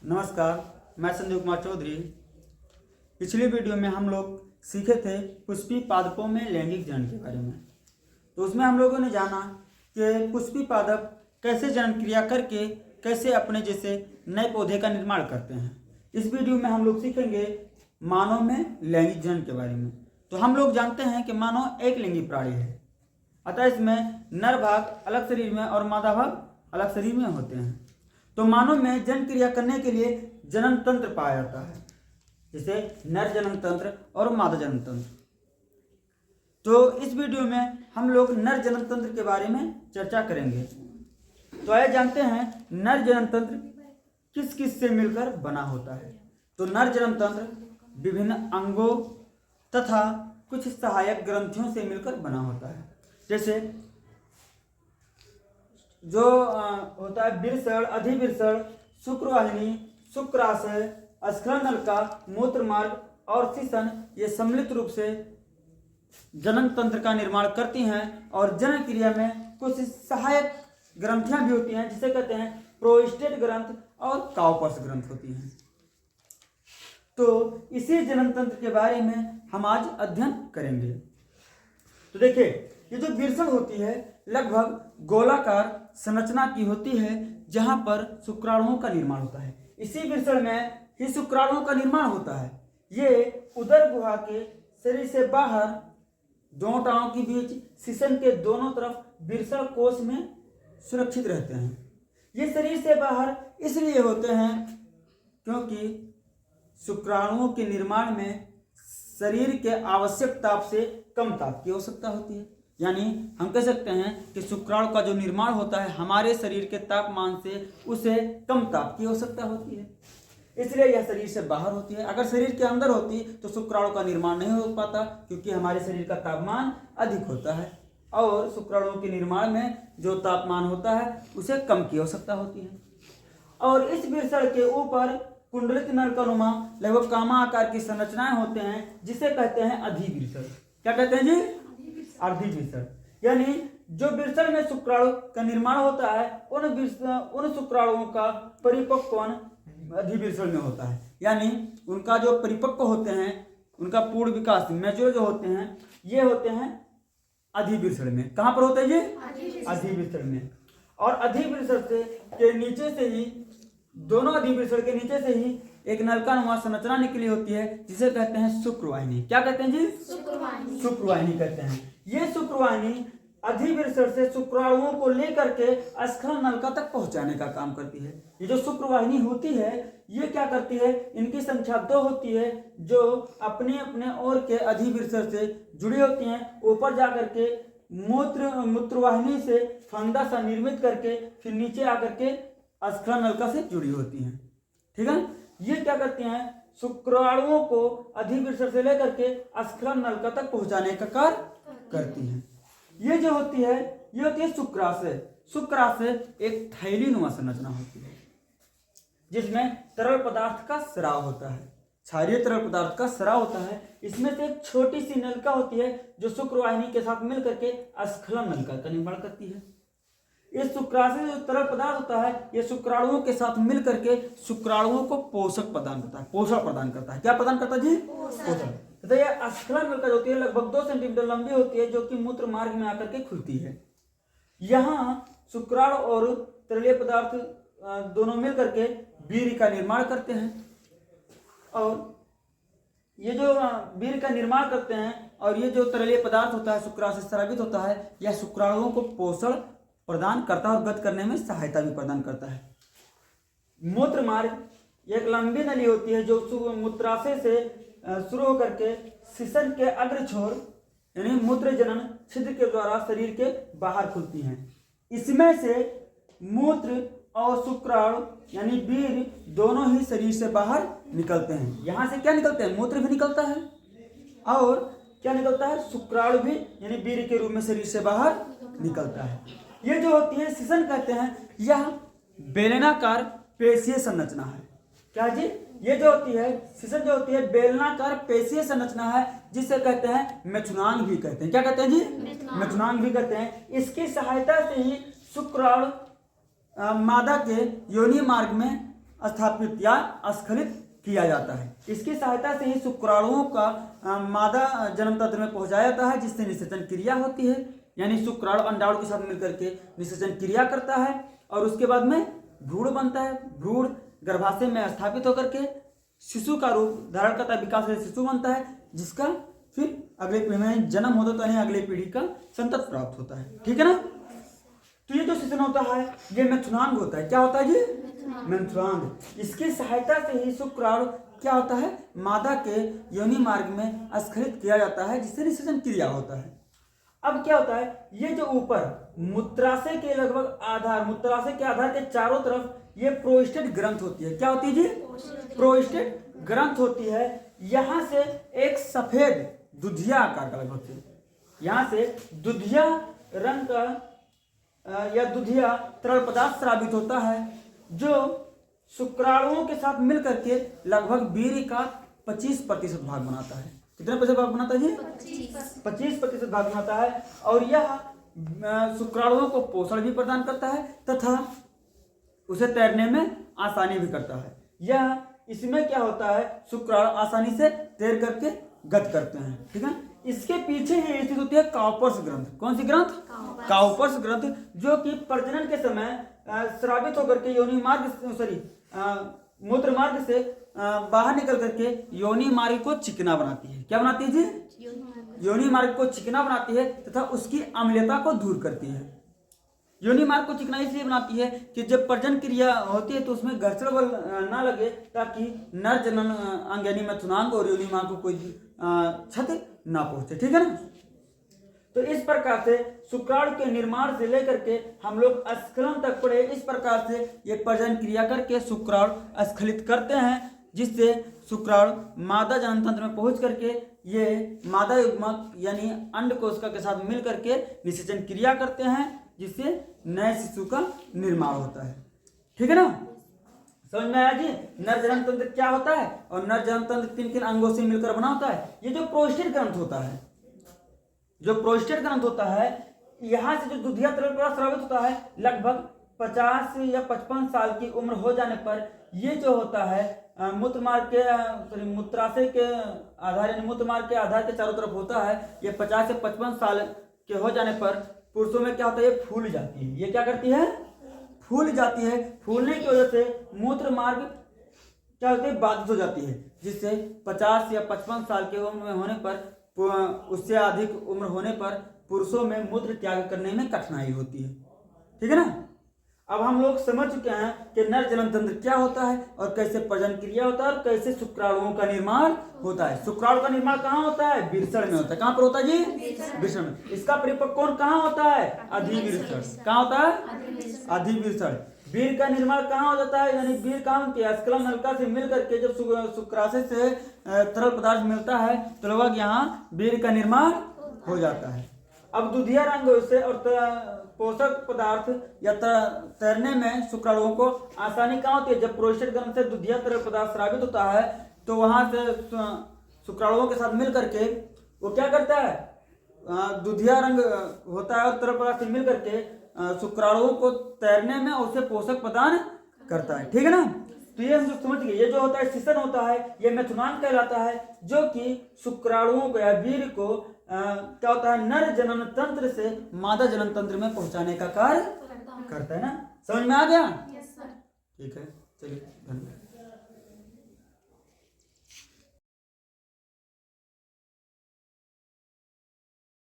नमस्कार, मैं संजीव कुमार चौधरी। पिछली वीडियो में हम लोग सीखे थे पुष्पी पादपों में लैंगिक जनन के बारे में। तो उसमें हम लोगों ने जाना कि पुष्पी पादप कैसे जनन क्रिया करके कैसे अपने जैसे नए पौधे का निर्माण करते हैं। इस वीडियो में हम लोग सीखेंगे मानव में लैंगिक जनन के बारे में। तो हम लोग जानते हैं कि मानव एक लिंगी प्राणी है, अतः इसमें नर भाग अलग शरीर में और मादा भाग अलग शरीर में होते हैं। तो मानव में जनन क्रिया करने के लिए जनन तंत्र पाया जाता है, जैसे नर जनन तंत्र और मादा जनन तंत्र। तो इस वीडियो में हम लोग नर जनन तंत्र के बारे में चर्चा करेंगे। तो आइए जानते हैं नर जनन तंत्र किस किस से मिलकर बना होता है। तो नर जनन तंत्र विभिन्न अंगों तथा कुछ सहायक ग्रंथियों से मिलकर बना होता है, जैसे जो होता है विरसड़, अधिविरसड़, शुक्रवाहिनी, शुक्राशय, स्खलन नलिका, मूत्र मार्ग और सीसन, ये सम्मिलित रूप से जनन तंत्र का निर्माण करती हैं। और जनन क्रिया में कुछ सहायक ग्रंथियां भी होती हैं, जिसे कहते हैं प्रोस्टेट ग्रंथ और काउपर्स ग्रंथ होती हैं। तो इसी जनन तंत्र के बारे में हम आज अध्ययन करेंगे। तो देखिए, ये जो विरसड़ होती है लगभग गोलाकार संरचना की होती है, जहां पर शुक्राणुओं का निर्माण होता है। इसी विरसड़ में ही शुक्राणुओं का निर्माण होता है। ये उदर गुहा के शरीर से बाहर दोनों टांगों के बीच सीसन के दोनों तरफ विरसड़ कोश में सुरक्षित रहते हैं। ये शरीर से बाहर इसलिए होते हैं क्योंकि शुक्राणुओं के निर्माण में शरीर के आवश्यक ताप से कम ताप की आवश्यकता होती है। यानी हम कह सकते हैं कि शुक्राणु का जो निर्माण होता है हमारे शरीर के तापमान से उसे कम ताप की आवश्यकता होती है, इसलिए यह शरीर से बाहर होती है। अगर शरीर के अंदर होती तो शुक्राणु का निर्माण नहीं हो पाता, क्योंकि हमारे शरीर का तापमान अधिक होता है और शुक्राणुओं के निर्माण में जो तापमान होता है उसे कम की आवश्यकता होती है। और इस विरसड़ के ऊपर कुंडलित नलिकानुमा लगभग कामा आकार की संरचनाएं होते हैं, जिसे कहते हैं अधिविरसड़। क्या कहते हैं जी? अर्धिविरसड़। यानी जो विरसड़ में शुक्राणु का निर्माण होता है उन शुक्राणुओं का परिपक्वन अधिविरसड़ में होता है। यानी उनका जो परिपक्व होते हैं, उनका पूर्ण विकास मैच्योर जो होते हैं, ये होते हैं अधिविरसड़ में। कहाँ पर होते हैं ये? अधिविरसड़ में। और अधिविरसड़ से के नीचे से ही, दोनों अधिविरसड़ के नीचे से ही एक नलिकानुमा संरचना निकली होती है, जिसे कहते हैं शुक्रवाहिनी। क्या कहते हैं जी? शुक्रवाहिनी कहते हैं। ये शुक्रवाहिनी अधिविरसड़ से शुक्राणुओं को लेकर के स्खलन नलिका तक पहुंचाने का काम करती है। ये जो शुक्रवाहिनी होती है ये क्या करती है? इनकी संख्या 2 होती है, जो अपने अपने ओर के अधिविरसड़ से जुड़ी होती हैं। ऊपर जाकर के मूत्रवाहिनी से फंदा सा निर्मित करके फिर नीचे आकर के स्खलन नलिका से जुड़ी होती हैं। ठीक है, ये क्या करती हैं? शुक्राणुओं को अधिविरसड़ से लेकर के स्खलन नलिका तक पहुंचाने का कार्य करती हैं। ये जो होती है ये होती है शुक्राशय। शुक्राशय एक थैलीनुमा संरचना होती है, जिसमें तरल पदार्थ का स्राव होता है, क्षारीय तरल पदार्थ का स्राव होता है। इसमें से एक छोटी सी नलिका होती है जो शुक्रवाहिनी के साथ मिलकर के स्खलन नलिका का निर्माण करती है। इस शुक्राशय जो तरल पदार्थ होता है ये शुक्राणुओं के साथ मिलकर के शुक्राणुओं को पोषक प्रदान करता है, पोषण प्रदान करता है। क्या प्रदान करता है जी? पोषण। तो यह स्खलन नलिका जो होती है लगभग 2 सेंटीमीटर लंबी होती है, जो कि मूत्र मार्ग में आकर के खुलती है। यहाँ शुक्राणु और तरलीय पदार्थ दोनों मिलकर के वीर्य का निर्माण करते हैं। और ये जो वीर्य का निर्माण करते हैं और ये जो तरलीय पदार्थ होता है शुक्राशय से स्रावित होता है, यह शुक्राणुओं को पोषण प्रदान करता है और गत करने में सहायता भी प्रदान करता है। मूत्र मार्ग एक लंबी नली होती है जो मूत्राशय से शुरू होकर के सीसन के अग्र छोर यानी मूत्र जनन छिद्र के द्वारा शरीर के बाहर खुलती हैं। इसमें से मूत्र और शुक्राणु यानी वीर्य दोनों ही शरीर से बाहर निकलते हैं। यहाँ से क्या निकलते हैं? मूत्र भी निकलता है और क्या निकलता है? शुक्राणु भी यानी वीर्य के रूप में शरीर से बाहर निकलता है। ये जो होती है सीसन कहते हैं, यह बेलनाकार पेशीय संरचना है। क्या जी? ये जो होती है सीसन जो होती है बेलनाकार पेशीय संरचना है, जिसे कहते हैं मेथुनांग भी कहते हैं। क्या कहते हैं जी? मेथुनांग भी कहते हैं। इसकी सहायता से ही शुक्राणु मादा के योनि मार्ग में स्थापित या स्खलित किया जाता है। इसकी सहायता से ही शुक्राणुओं का मादा जन्म तंत्र में पहुंचाया जाता है, जिससे निषेचन क्रिया होती है। यानी शुक्राणु अंडाणु के साथ मिलकर के निषेचन क्रिया करता है और उसके बाद में भ्रूण बनता है। भ्रूण गर्भाशय में स्थापित होकर के शिशु का रूप धारण करता है, विकास से शिशु बनता है, जिसका फिर अगले पीढ़ी में जन्म होता है, अगले पीढ़ी का संतत प्राप्त होता है। ठीक है ना। तो ये जो शिशन होता है ये मेथुनांग होता है। क्या होता है ये? मेथुनांग। इसकी सहायता से ही शुक्राणु क्या होता है, मादा के योनि मार्ग में स्खलित किया जाता है, जिससे निषेचन क्रिया होता है। अब क्या होता है, ये जो ऊपर मूत्राशय के लगभग आधार, मूत्राशय के आधार के चारों तरफ ये प्रोस्टेट ग्रंथ होती है। क्या होती है जी? प्रोस्टेट ग्रंथ होती है। यहाँ से एक सफेद दुधिया आकार का लगभग से, यहाँ से दुधिया रंग का या दुधिया तरल पदार्थ स्रावित होता है, जो शुक्राणुओं के साथ मिलकर के लगभग वीर्य का 25% भाग बनाता है। कितने प्रतिशत भाग बनाता है जी? 25% भाग बनाता है। और यह शुक्राणुओं को पोषण भी प्रदान करता है तथा उसे तैरने में आसानी भी करता है। यह इसमें क्या होता है, शुक्राणु आसानी से तैर करके गत करते हैं। ठीक है। इसके पीछे ही स्थित होती है काउपर्स ग्रंथ। कौन सी ग्रंथ? काउपर्स ग्रंथ, जो कि प्रजनन के समय स्रावित होकर के योनि मार्ग मूत्र मार्ग से बाहर निकल करके योनि मार्ग को चिकना बनाती है। क्या बनाती है जी? योनि मार्ग को चिकना बनाती है तथा उसकी अम्लता को दूर करती है। योनि मार्ग को चिकना इसलिए बनाती है कि जब प्रजनन क्रिया होती है तो उसमें घर्षण बल ना लगे, ताकि नर जनन अंग यानी मेथुनांग और योनि मार्ग को कोई क्षति ना पहुंचे। ठीक है ना। तो इस प्रकार से शुक्राणु के निर्माण से लेकर के हम लोग स्खलन तक पढ़े। इस प्रकार से ये प्रजनन क्रिया करके शुक्राणु स्खलित करते हैं, जिससे शुक्राणु मादा जनन तंत्र में पहुंच करके ये मादा युग्मक यानी अंड कोशिका के साथ मिल करके निषेचन क्रिया करते हैं, जिससे नए शिशु का निर्माण होता है। ठीक है ना। समझ में आया जी? नर जनन तंत्र क्या होता है और नर जनन तंत्र किन किन अंगों से मिलकर बना होता है। ये जो प्रोस्टेट ग्रंथ होता है, जो प्रोस्टेट ग्रंथ होता है, यहाँ से जो दुधिया तरल पदार्थ स्रावित होता है, लगभग 50 या 55 साल की उम्र हो जाने पर ये जो होता है मूत्र मार्ग के मूत्राशय के आधार यानी मूत्र मार्ग के आधार के चारों तरफ होता है। ये 50 से 55 साल के हो जाने पर पुरुषों में क्या होता है, ये फूल जाती है। ये क्या करती है? फूल जाती है। फूलने की वजह से मूत्र मार्ग क्या होती है, बाधित हो जाती है, जिससे 50 या 55 साल के उम्र में होने पर, उससे अधिक उम्र होने पर पुरुषों में मूत्र त्याग करने में कठिनाई होती है। ठीक है ना। अब हम लोग समझ चुके हैं कि नर जनन तंत्र क्या होता है और कैसे प्रजनन क्रिया होता है और कैसे शुक्राणुओं का निर्माण होता है। शुक्राणु का निर्माण कहाँ होता है? वृषण में होता है। कहाँ पर होता है जी? वृषण में। इसका परिपक्व कोण कहाँ होता है? अधिवृषण। कहाँ होता है? अधिवृषण। वीर्य का निर्माण कहाँ हो जाता है, यानी वीर्य कहाँ होती है? स्खलन नलिका से मिल करके जब शुक्राशय से तरल पदार्थ मिलता है तो लगभग यहाँ वीर्य का निर्माण हो जाता है। अब दुधिया रंग से और पोषक पदार्थ या तैरने में शुक्राणुओं को आसानी कहाँ होती है? जब प्रोस्टेट ग्रंथ से दुधिया तरल पदार्थ स्रावित होता है तो वहां से शुक्राणुओं के साथ मिल करके वो क्या करता है, दुधिया रंग होता है और तरल पदार्थ से मिल करके शुक्राणुओं को तैरने में उसे पोषक प्रदान करता है। ठीक है ना। तो ये हम समझ गए। ये जो होता है शिशन होता है, ये मेथुनांग कहलाता है, जो कि शुक्राणुओं को या वीर्य को क्या होता है, नर जनन तंत्र से मादा जनन तंत्र में पहुंचाने का कार्य करता है ना। समझ में आ गया? ठीक है, चलिए धन्यवाद।